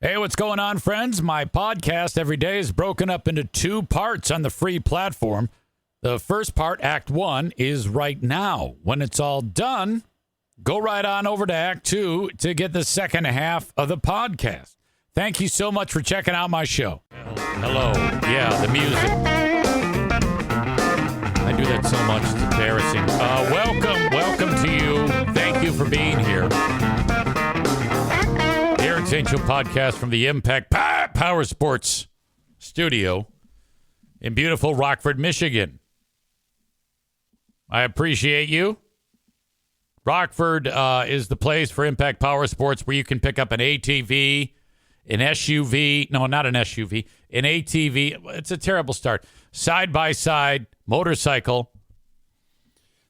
Hey, what's going on, friends? My podcast every day is broken up into two parts on the free platform. The first part, Act 1, is right now. When it's all done, go right on over to Act 2 to get the second half of the podcast. Thank you so much for checking out my show. Hello. Yeah, the music. I do that so much, it's embarrassing. Welcome to you. Thank you for being here. Aaron's Angel Podcast from the Impact Power Sports Studio in beautiful Rockford, Michigan. I appreciate you. Rockford is the place for Impact Power Sports where you can pick up an ATV, an SUV. No, not an SUV. An ATV. It's a terrible start. Side-by-side motorcycle.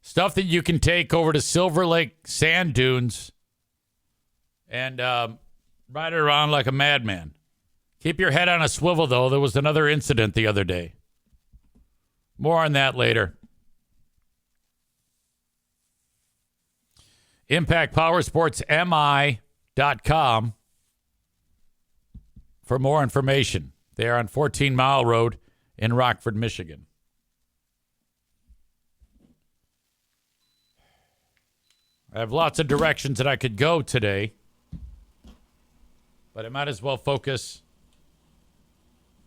Stuff that you can take over to Silver Lake sand dunes and ride it around like a madman. Keep your head on a swivel, though. There was another incident the other day. More on that later. ImpactPowersportsMI.com for more information. They are on 14 Mile Road in Rockford, Michigan. I have lots of directions that I could go today, but I might as well focus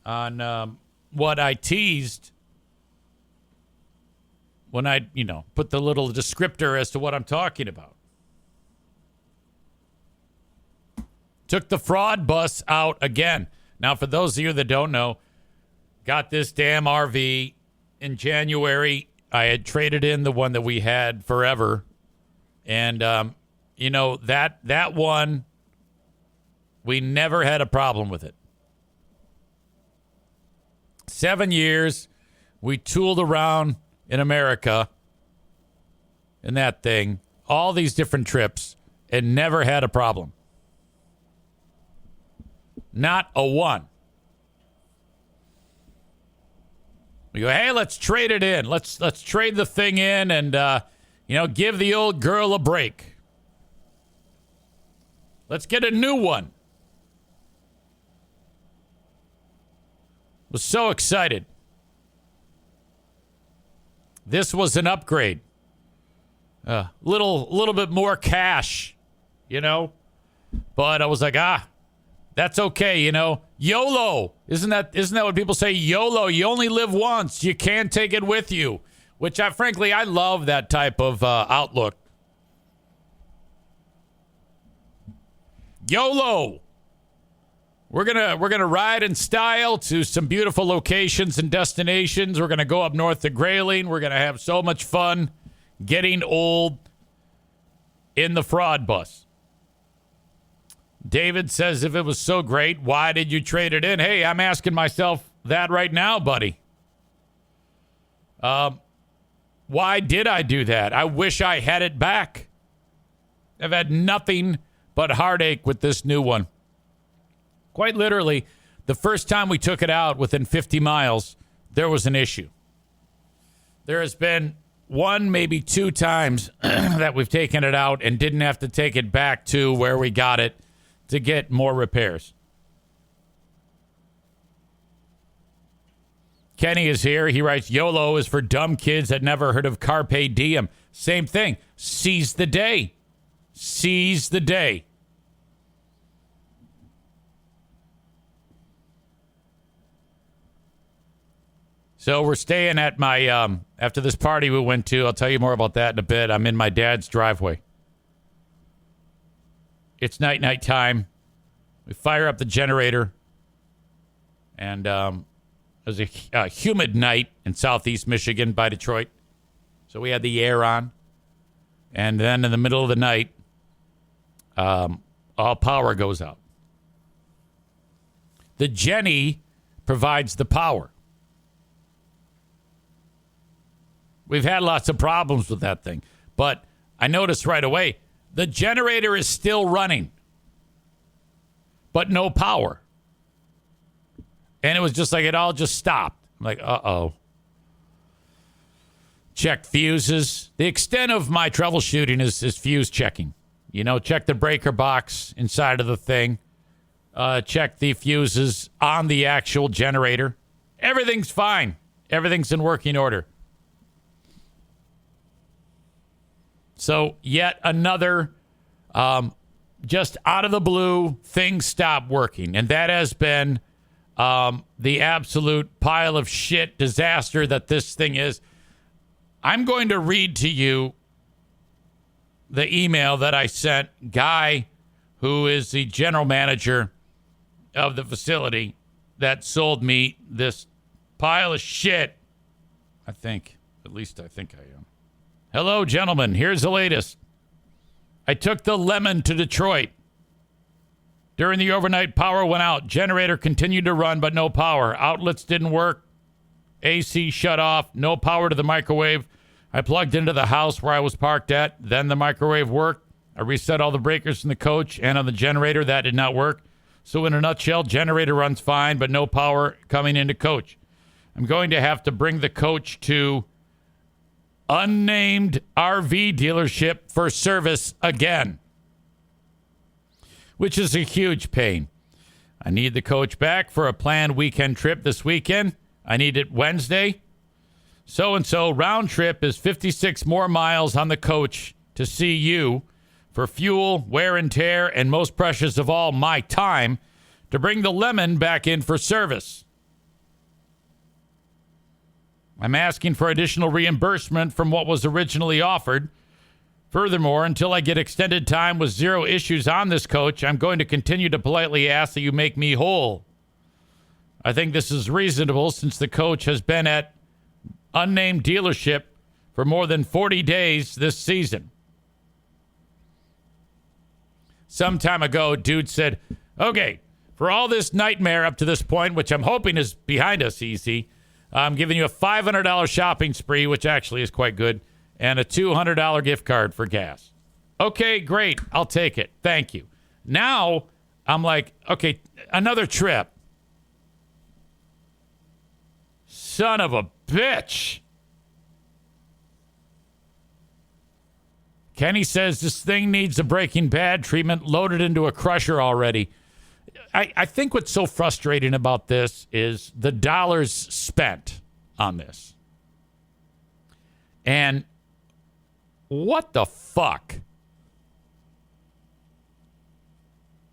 on what I teased when I, put the little descriptor as to what I'm talking about. Took the fraud bus out again. Now, for those of you that don't know, got this damn RV in January. I had traded in the one that we had forever. And, that one, we never had a problem with it. 7 years, we tooled around in America in that thing, all these different trips, and never had a problem. Not a one. We go, hey, let's trade it in. Let's trade the thing in and, give the old girl a break. Let's get a new one. Was so excited. This was an upgrade. Little bit more cash, But I was like, that's okay, YOLO. Isn't that what people say? YOLO. You only live once. You can't take it with you. Which frankly, I love that type of outlook. YOLO. We're gonna ride in style to some beautiful locations and destinations. We're gonna go up north to Grayling. We're gonna have so much fun getting old in the fraud bus. David says, if it was so great, why did you trade it in? Hey, I'm asking myself that right now, buddy. Why did I do that? I wish I had it back. I've had nothing but heartache with this new one. Quite literally, the first time we took it out within 50 miles, there was an issue. There has been one, maybe two times that we've taken it out and didn't have to take it back to where we got it to get more repairs. Kenny is here. He writes, YOLO is for dumb kids that never heard of Carpe Diem. Same thing. Seize the day. Seize the day. So we're staying at my, after this party we went to, I'll tell you more about that in a bit. I'm in my dad's driveway. It's night time. We fire up the generator. And it was a humid night in southeast Michigan by Detroit. So we had the air on. And then in the middle of the night, all power goes out. The Jenny provides the power. We've had lots of problems with that thing. But I noticed right away, the generator is still running, but no power. And it was just like it all just stopped. I'm like, uh-oh. Check fuses. The extent of my troubleshooting is fuse checking. Check the breaker box inside of the thing. check the fuses on the actual generator. Everything's fine. Everything's in working order. So yet another, just out of the blue, things stop working. And that has been the absolute pile of shit disaster that this thing is. I'm going to read to you the email that I sent Guy, who is the general manager of the facility that sold me this pile of shit. I think. At least I think I am. Hello, gentlemen. Here's the latest. I took the Lemon to Detroit. During the overnight, power went out. Generator continued to run, but no power. Outlets didn't work. AC shut off. No power to the microwave. I plugged into the house where I was parked at. Then the microwave worked. I reset all the breakers in the coach and on the generator. That did not work. So in a nutshell, generator runs fine, but no power coming into coach. I'm going to have to bring the coach to unnamed RV dealership for service again, which is a huge pain. I need the coach back for a planned weekend trip this weekend. I need it Wednesday. So-and-so round trip is 56 more miles on the coach to see you for fuel, wear and tear, and most precious of all, my time to bring the Lemon back in for service. I'm asking for additional reimbursement from what was originally offered. Furthermore, until I get extended time with zero issues on this coach, I'm going to continue to politely ask that you make me whole. I think this is reasonable since the coach has been at unnamed dealership for more than 40 days this season. Some time ago, dude said, okay, for all this nightmare up to this point, which I'm hoping is behind us, EZ, I'm giving you a $500 shopping spree, which actually is quite good, and a $200 gift card for gas. Okay, great. I'll take it. Thank you. Now, I'm like, okay, another trip. Son of a bitch. Kenny says this thing needs a Breaking Bad treatment loaded into a crusher already. I think what's so frustrating about this is the dollars spent on this. And what the fuck?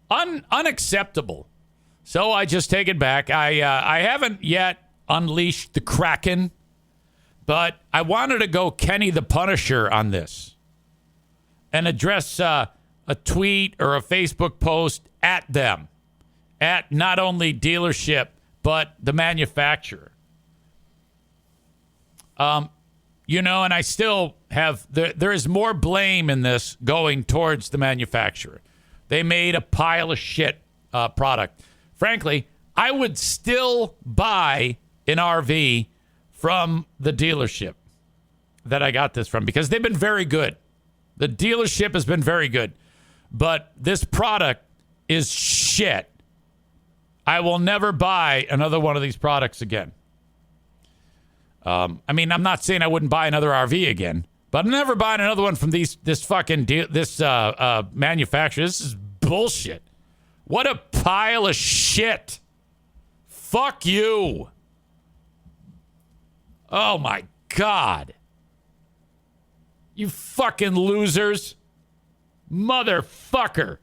Unacceptable. So I just take it back. I haven't yet unleashed the Kraken, but I wanted to go Kenny the Punisher on this and address a tweet or a Facebook post at them, at not only dealership, but the manufacturer. And I still have, there is more blame in this going towards the manufacturer. They made a pile of shit product. Frankly, I would still buy an RV from the dealership that I got this from because they've been very good. The dealership has been very good. But this product is shit. I will never buy another one of these products again. I'm not saying I wouldn't buy another RV again, but I'm never buying another one from this manufacturer. This is bullshit. What a pile of shit. Fuck you. Oh my God. You fucking losers. Motherfucker.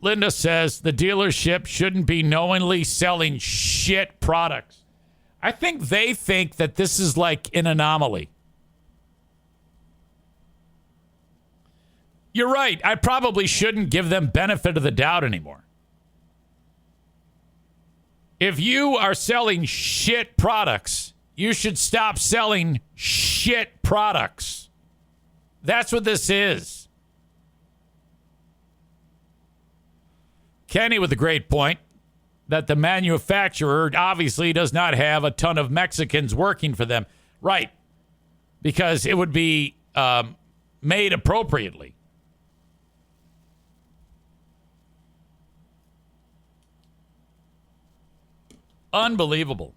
Linda says the dealership shouldn't be knowingly selling shit products. I think they think that this is like an anomaly. You're right. I probably shouldn't give them benefit of the doubt anymore. If you are selling shit products, you should stop selling shit products. That's what this is. Kenny with a great point that the manufacturer obviously does not have a ton of Mexicans working for them. Right. Because it would be made appropriately. Unbelievable.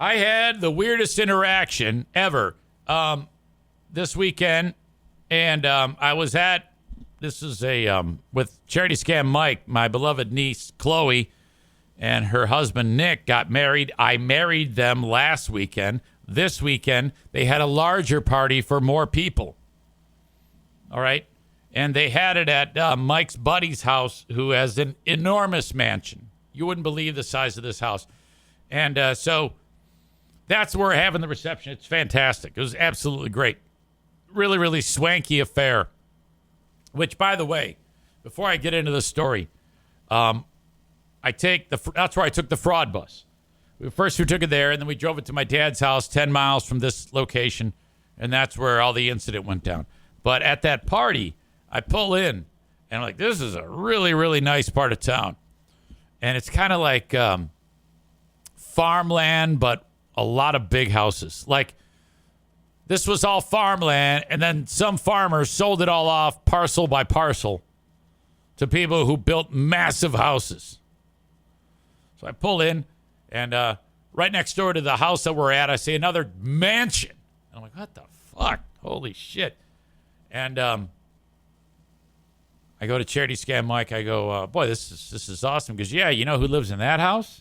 I had the weirdest interaction ever this weekend, and I was at, this is with Charity Scam Mike, my beloved niece, Chloe, and her husband, Nick, got married. I married them last weekend. This weekend, they had a larger party for more people. All right? And they had it at Mike's buddy's house, who has an enormous mansion. You wouldn't believe the size of this house. And so that's where we're having the reception. It's fantastic. It was absolutely great. Really, really swanky affair. Which, by the way, before I get into the story, that's where I took the fraud bus. First, we took it there, and then we drove it to my dad's house 10 miles from this location, and that's where all the incident went down. But at that party, I pull in, and I'm like, this is a really, really nice part of town. And it's kind of like farmland, but a lot of big houses. Like, this was all farmland, and then some farmers sold it all off parcel by parcel to people who built massive houses. So I pull in, and right next door to the house that we're at, I see another mansion. And I'm like, what the fuck? Holy shit. And I go to Charity Scam Mike. I go, boy, this is awesome. Because, yeah, you know who lives in that house?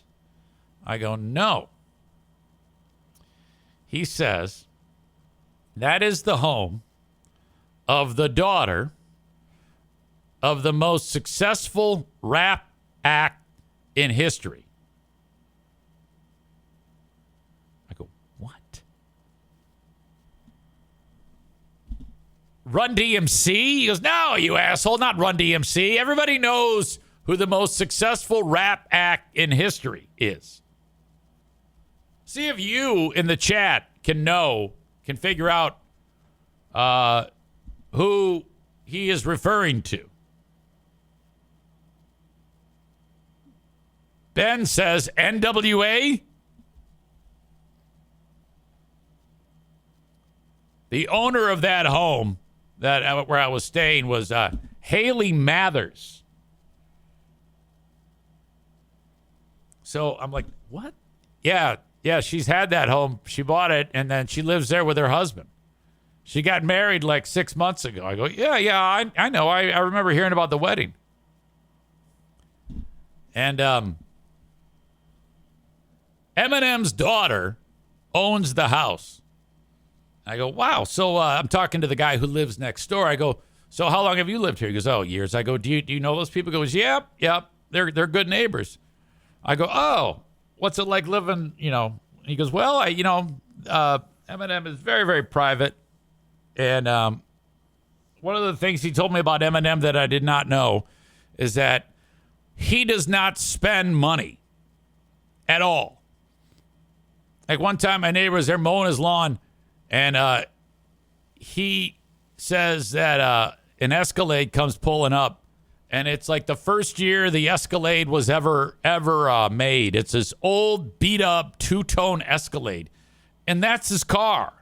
I go, no. He says, that is the home of the daughter of the most successful rap act in history. I go, what? Run DMC? He goes, no, you asshole, not Run DMC. Everybody knows who the most successful rap act in history is. See if you in the chat can figure out who he is referring to. Ben says NWA. The owner of that home where I was staying was Haley Mathers. So I'm like, what? Yeah, she's had that home. She bought it, and then she lives there with her husband. She got married like 6 months ago. I go, yeah, I know. I remember hearing about the wedding. And Eminem's daughter owns the house. I go, wow. So I'm talking to the guy who lives next door. I go, so how long have you lived here? He goes, oh, years. I go, do you know those people? He goes, yep. They're good neighbors. I go, oh, what's it like living, He goes, well, Eminem is very, very private. And one of the things he told me about Eminem that I did not know is that he does not spend money at all. Like one time my neighbor was there mowing his lawn, and he says that an Escalade comes pulling up, and it's like the first year the Escalade was ever made. It's this old, beat-up, two-tone Escalade, and that's his car.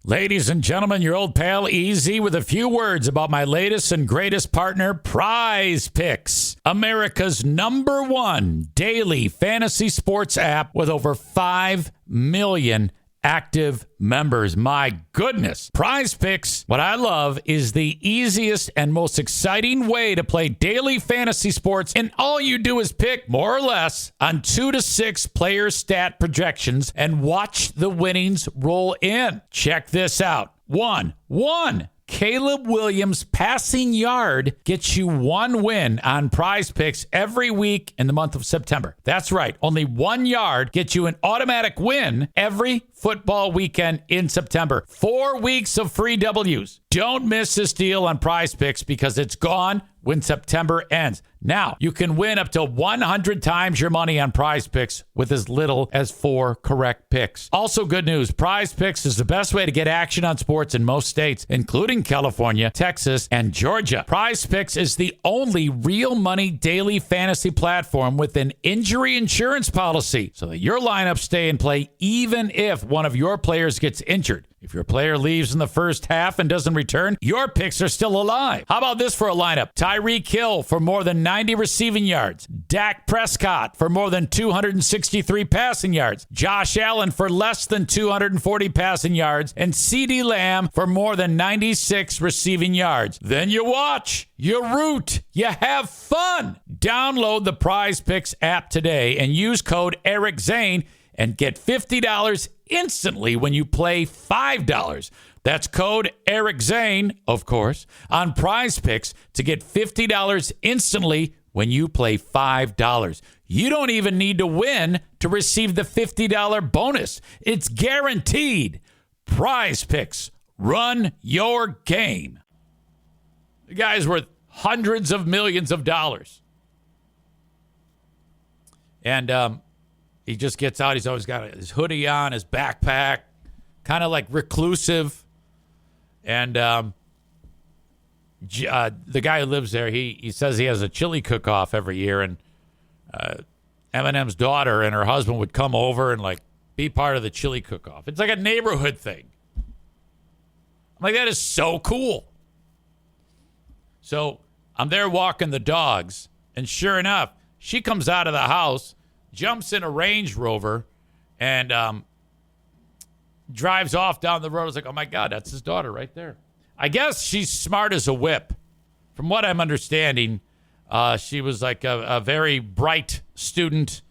Ladies and gentlemen, your old pal EZ with a few words about my latest and greatest partner, Prize Picks, America's #1 daily fantasy sports app with over 5 million active members. My goodness. Prize Picks, what I love is the easiest and most exciting way to play daily fantasy sports, and all you do is pick more or less on 2 to 6 player stat projections and watch the winnings roll in. Check this out. One Caleb Williams passing yard gets you 1 win on Prize Picks every week in the month of September. That's right. Only 1 yard gets you an automatic win every football weekend in September. 4 weeks of free W's. Don't miss this deal on Prize Picks because it's gone when September ends. Now, you can win up to 100 times your money on Prize Picks with as little as 4 correct picks. Also, good news, Prize Picks is the best way to get action on sports in most states, including California, Texas, and Georgia. Prize Picks is the only real money daily fantasy platform with an injury insurance policy so that your lineups stay in play even if one of your players gets injured. If your player leaves in the first half and doesn't return, your picks are still alive. How about this for a lineup? Tyreek Hill for more than 90 receiving yards. Dak Prescott for more than 263 passing yards. Josh Allen for less than 240 passing yards. And CeeDee Lamb for more than 96 receiving yards. Then you watch, you root, you have fun. Download the Prize Picks app today and use code Eric Zane and get $50 instantly when you play $5. That's code Eric Zane, of course, on Prize Picks to get $50 instantly when you play $5. You don't even need to win to receive the $50 bonus. It's guaranteed. Prize Picks. Run your game. The guy's worth hundreds of millions of dollars. And he just gets out. He's always got his hoodie on, his backpack, kind of like reclusive. And the guy who lives there, he says he has a chili cook-off every year. And Eminem's daughter and her husband would come over and, like, be part of the chili cook-off. It's like a neighborhood thing. I'm like, that is so cool. So I'm there walking the dogs. And sure enough, she comes out of the house, jumps in a Range Rover, and drives off down the road. I was like, oh, my God, that's his daughter right there. I guess she's smart as a whip. From what I'm understanding, she was like a very bright student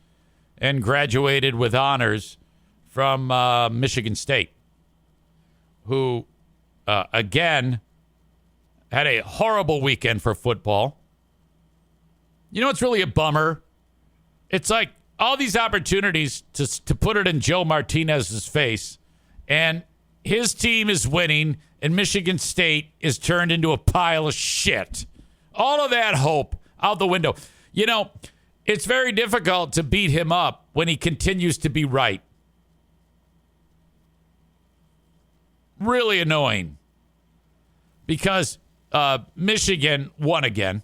and graduated with honors from Michigan State, who, again, had a horrible weekend for football. You know what's really a bummer? It's like all these opportunities to put it in Joe Martinez's face, and his team is winning, and Michigan State is turned into a pile of shit. All of that hope out the window. You know, it's very difficult to beat him up when he continues to be right. Really annoying. Because Michigan won again.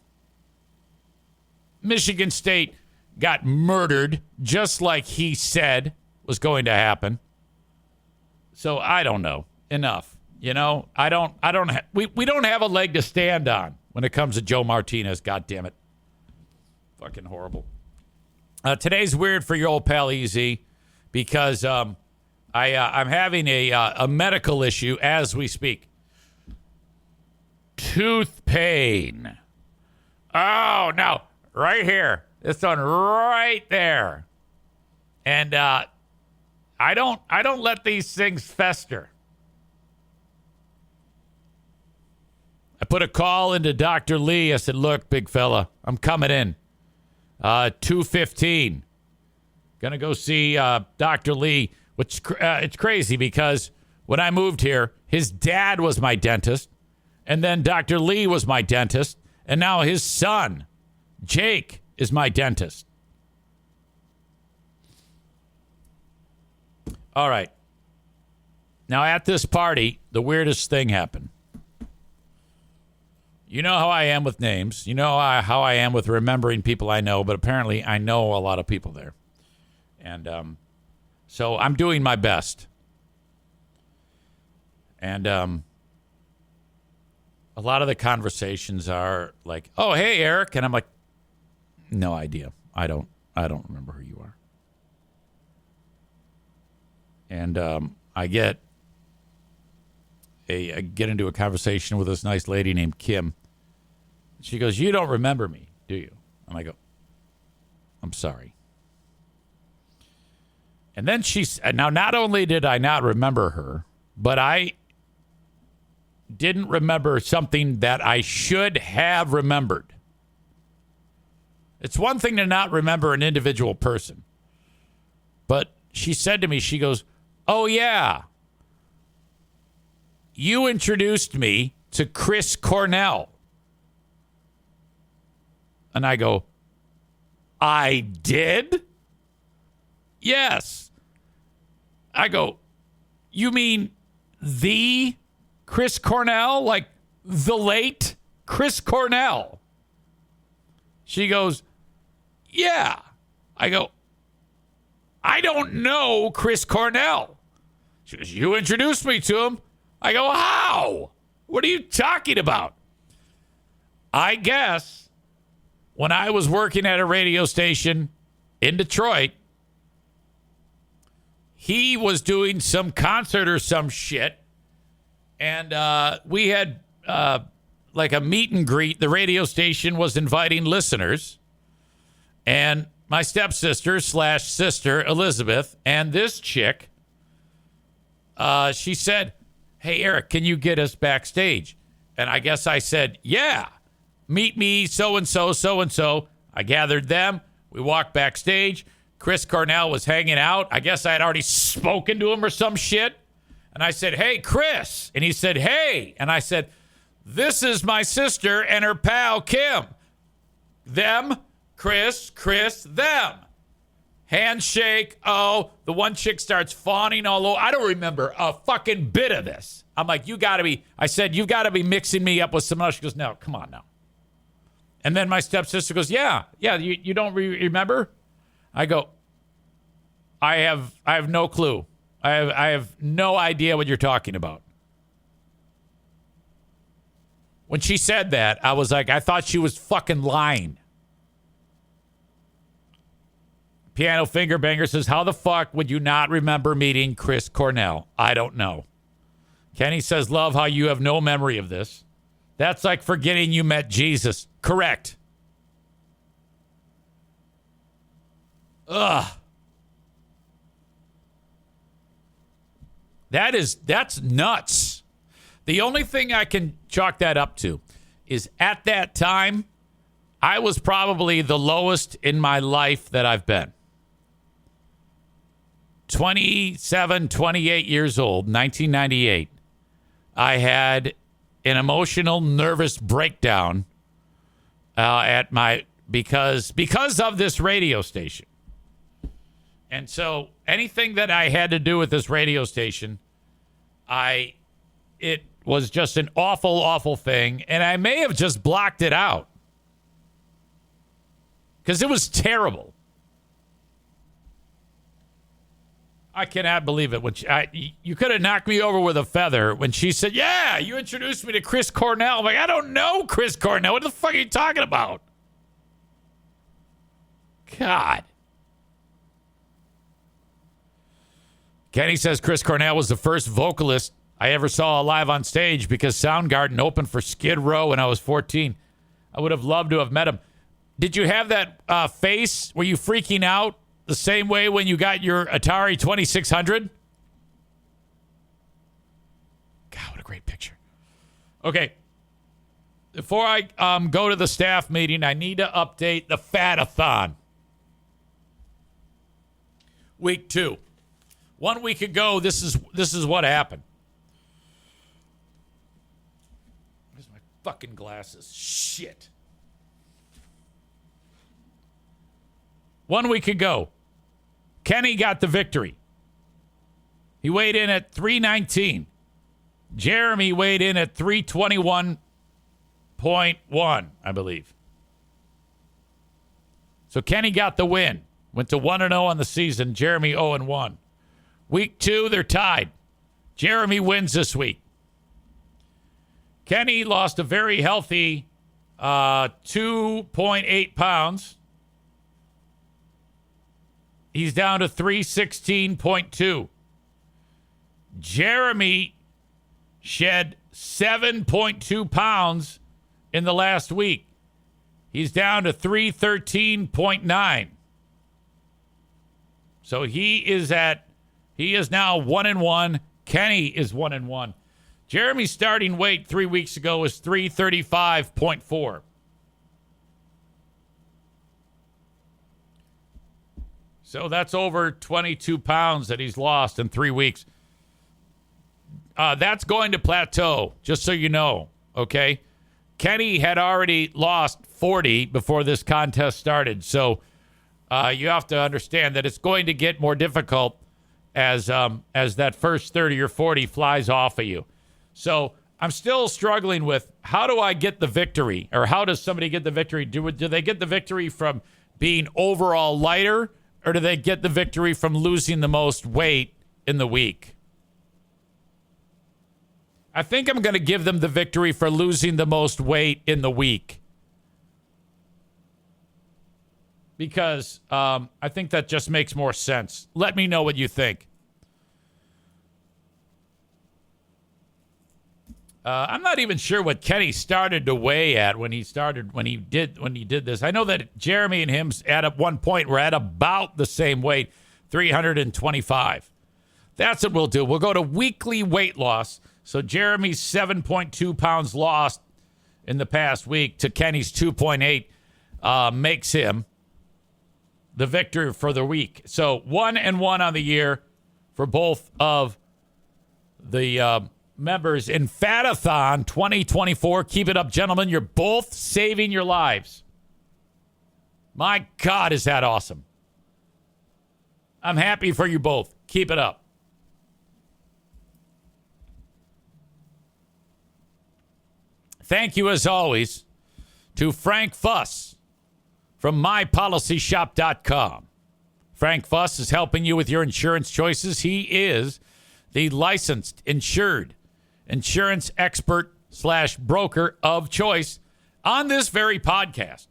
Michigan State got murdered just like he said was going to happen. So I don't know. Enough. You know, we don't have a leg to stand on when it comes to Joe Martinez. God damn it. Fucking horrible. Today's weird for your old pal EZ because I'm having a medical issue as we speak. Tooth pain. Oh, no. Right here. This one right there. And I don't let these things fester. I put a call into Dr. Lee. I said, look, big fella, I'm coming in. 2:15. Gonna go see Dr. Lee, which it's crazy because when I moved here, his dad was my dentist, and then Dr. Lee was my dentist, and now his son, Jake, is my dentist. All right. Now, at this party, the weirdest thing happened. You know how I am with names. You know how I am with remembering people I know, but apparently I know a lot of people there. And so I'm doing my best. And a lot of the conversations are like, oh, hey, Eric. And I'm like, no idea. I don't remember who you are. And I get into a conversation with this nice lady named Kim. She goes, you don't remember me, do you? And I go, I'm sorry. And then now not only did I not remember her, but I didn't remember something that I should have remembered. It's one thing to not remember an individual person. But she said to me, she goes, oh, yeah. You introduced me to Chris Cornell. And I go, I did? Yes. I go, you mean the Chris Cornell? Like the late Chris Cornell? She goes, yeah. I go, I don't know Chris Cornell. She goes, you introduced me to him. I go, how? What are you talking about? I guess when I was working at a radio station in Detroit, he was doing some concert or some shit. And we had like a meet and greet. The radio station was inviting listeners. And my stepsister / sister, Elizabeth, and this chick, she said, "Hey, Eric, can you get us backstage?" And I guess I said, "Yeah, meet me so-and-so, so-and-so." I gathered them. We walked backstage. Chris Cornell was hanging out. I guess I had already spoken to him or some shit. And I said, "Hey, Chris." And he said, "Hey." And I said, "This is my sister and her pal, Kim." Them, Chris, them. Handshake. Oh, the one chick starts fawning all over. I don't remember a fucking bit of this. I'm like, I said, "You've got to be mixing me up with someone else." She goes, "No, come on now." And then my stepsister goes, yeah, you don't remember? I go, I have no clue. I have no idea what you're talking about. When she said that, I was like, I thought she was fucking lying. Piano Finger Banger says, "How the fuck would you not remember meeting Chris Cornell?" I don't know. Kenny says, "Love how you have no memory of this. That's like forgetting you met Jesus." Correct. Ugh. That's nuts. The only thing I can chalk that up to is at that time, I was probably the lowest in my life that I've been. 27, 28 years old, 1998. I had an emotional, nervous breakdown because of this radio station. And so anything that I had to do with this radio station, it was just an awful, awful thing. And I may have just blocked it out because it was terrible. I cannot believe it. When you could have knocked me over with a feather when she said, "Yeah, you introduced me to Chris Cornell." I'm like, I don't know Chris Cornell. What the fuck are you talking about? God. Kenny says Chris Cornell was the first vocalist I ever saw live on stage because Soundgarden opened for Skid Row when I was 14. I would have loved to have met him. Did you have that face? Were you freaking out the same way when you got your Atari 2600? God, what a great picture. Okay. Before I go to the staff meeting, I need to update the Fat-a-thon. Week 2. 1 week ago, this is what happened. Where's my fucking glasses? Shit. 1 week ago, Kenny got the victory. He weighed in at 319. Jeremy weighed in at 321.1, I believe. So Kenny got the win. Went to 1-0 on the season. Jeremy 0-1. Week 2, they're tied. Jeremy wins this week. Kenny lost a very healthy 2.8 pounds. He's down to 316.2. Jeremy shed 7.2 pounds in the last week. He's down to 313.9. So he is now 1-1. Kenny is 1-1. Jeremy's starting weight 3 weeks ago was 335.4. So that's over 22 pounds that he's lost in 3 weeks. That's going to plateau, just so you know, okay? Kenny had already lost 40 before this contest started. So you have to understand that it's going to get more difficult as that first 30 or 40 flies off of you. So I'm still struggling with how do I get the victory, or how does somebody get the victory? Do they get the victory from being overall lighter, or do they get the victory from losing the most weight in the week? I think I'm going to give them the victory for losing the most weight in the week. because I think that just makes more sense. Let me know what you think. I'm not even sure what Kenny started to weigh at when he did this. I know that Jeremy and him at one point were at about the same weight, 325. That's what we'll do. We'll go to weekly weight loss. So Jeremy's 7.2 pounds lost in the past week to Kenny's 2.8 makes him the victor for the week. So 1-1 on the year for both of the members in Fatathon 2024. Keep it up, gentlemen. You're both saving your lives. My God, is that awesome. I'm happy for you both. Keep it up. Thank you, as always, to Frank Fuss from MyPolicyShop.com. Frank Fuss is helping you with your insurance choices. He is the licensed, insured insurance expert / broker of choice on this very podcast.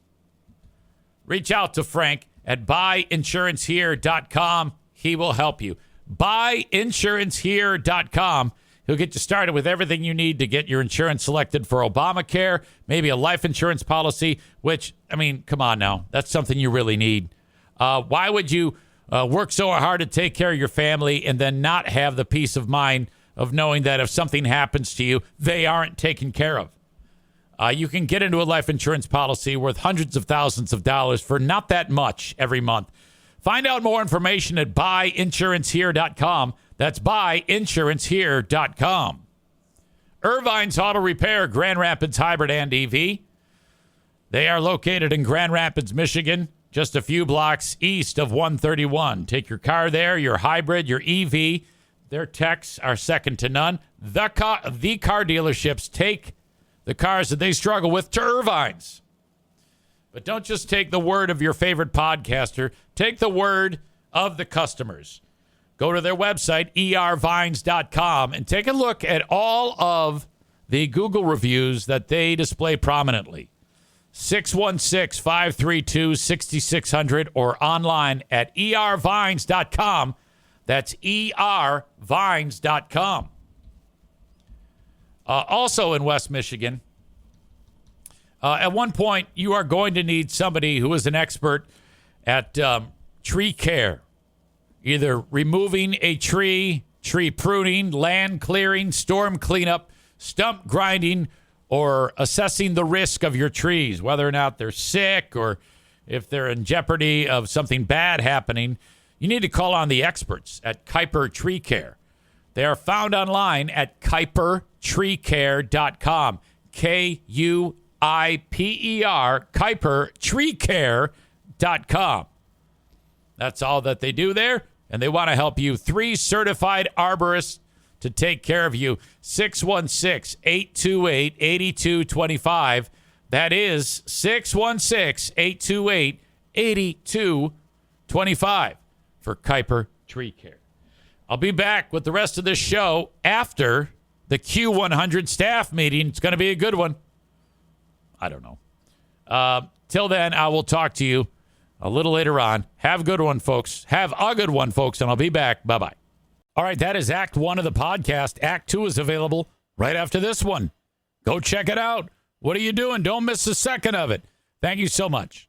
Reach out to Frank at buyinsurancehere.com. He will help you. Buyinsurancehere.com. He'll get you started with everything you need to get your insurance selected for Obamacare, maybe a life insurance policy, which, I mean, come on now. That's something you really need. Why would you work so hard to take care of your family and then not have the peace of mind of knowing that if something happens to you, they aren't taken care of? You can get into a life insurance policy worth hundreds of thousands of dollars for not that much every month. Find out more information at buyinsurancehere.com. That's buyinsurancehere.com. Irvine's Auto Repair, Grand Rapids Hybrid and EV. They are located in Grand Rapids, Michigan, just a few blocks east of 131. Take your car there, your hybrid, your EV. Their techs are second to none. The car dealerships take the cars that they struggle with to Irvine's. But don't just take the word of your favorite podcaster. Take the word of the customers. Go to their website, ervines.com, and take a look at all of the Google reviews that they display prominently. 616-532-6600 or online at ervines.com. That's ervines.com. Also in West Michigan, at one point, you are going to need somebody who is an expert at tree care, either removing a tree, tree pruning, land clearing, storm cleanup, stump grinding, or assessing the risk of your trees, whether or not they're sick or if they're in jeopardy of something bad happening. You need to call on the experts at Kuiper Tree Care. They are found online at kuipertreecare.com. Kuiper, kuipertreecare.com. That's all that they do there, and they want to help you. 3 certified arborists to take care of you. 616-828-8225. That is 616-828-8225 for Kuiper Tree Care. I'll be back with the rest of this show after the Q100 staff meeting. It's going to be a good one. I don't know. Till then, I will talk to you a little later on. Have a good one, folks. Have a good one, folks, and I'll be back. Bye-bye. All right, that is Act 1 of the podcast. Act 2 is available right after this one. Go check it out. What are you doing? Don't miss a second of it. Thank you so much.